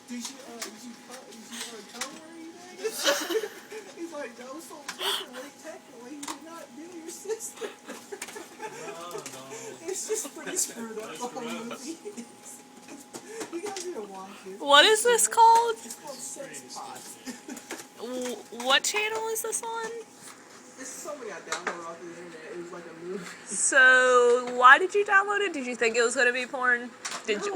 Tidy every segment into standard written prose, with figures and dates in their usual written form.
Did you tell her anything? He's like, no, so technically you did not do your sister. No. It's just pretty screwed up, the whole movie. You guys need to watch it. What is this called? It's called Sex Pots. What channel is this on? This is something I downloaded off the internet. It was like a movie. So, why did you download it? Did you think it was going to be porn?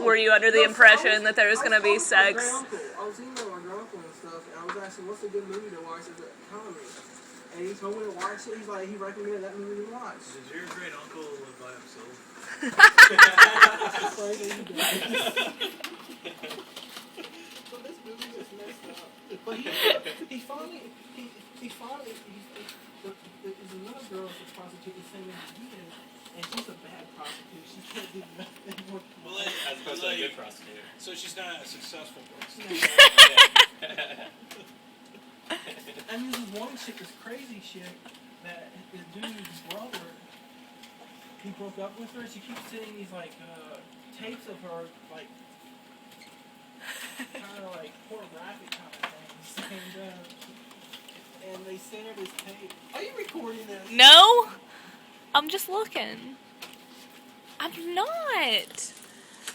Were you under the impression that there was going to be sex? I was emailing my granduncle and stuff, and I was asking, what's a good movie to watch at the economy? And he told me to watch it. He's like, he recommended that movie to watch. Did your great uncle live by himself? So this movie just messed up. But he finally, there's another girl that's a prostitute the same as he is, and she's a bad prostitute. She can't do nothing more. Well, As opposed to a good prostitute. so she's not a successful prostitute. I mean, this one chick, this crazy chick, that the dude's brother, he broke up with her. She keeps sending these like tapes of her, like kind of like pornographic kind of things, and they sent her this tape. Are you recording this? No, I'm just looking. I'm not.